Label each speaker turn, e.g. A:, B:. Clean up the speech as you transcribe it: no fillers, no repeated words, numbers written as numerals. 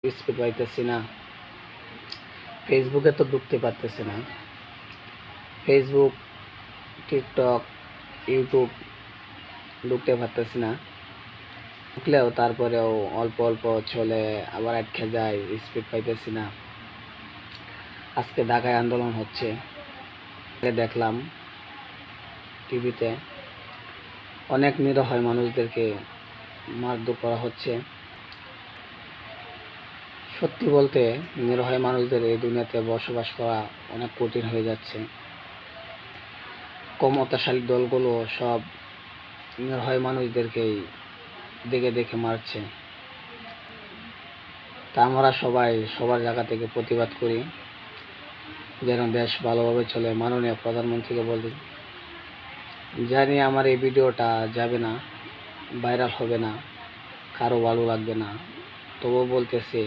A: Speed পাইতেছি না, ফেসবুকে তো ঢুকতে পারতেছি না। ফেসবুক, টিকটক, ইউটিউব ঢুকতে পারতেছি না। ঢুকলেও তারপরেও অল্প অল্প চলে, আবার আটকে যায়, স্পিড পাইতেছি না। আজকে ঢাকায় আন্দোলন হচ্ছে, দেখলাম টিভিতে অনেক নিরীহ মানুষদেরকে মারধর করা হচ্ছে। সত্যি বলতে নিরীহ মানুষদের এই দুনিয়াতে বসবাস করা অনেক কঠিন হয়ে যাচ্ছে। ক্ষমতাশালী দলগুলো সব নিরীহ মানুষদেরকেই দেখে দেখে মারছে। তা আমরা সবাই সবার জায়গা থেকে প্রতিবাদ করি যেন দেশ ভালোভাবে চলে। মাননীয় প্রধানমন্ত্রীকে বলি, জানি আমার এই ভিডিওটা যাবে না, ভাইরাল হবে না, কারো ভালো লাগবে না, তবুও বলতেছি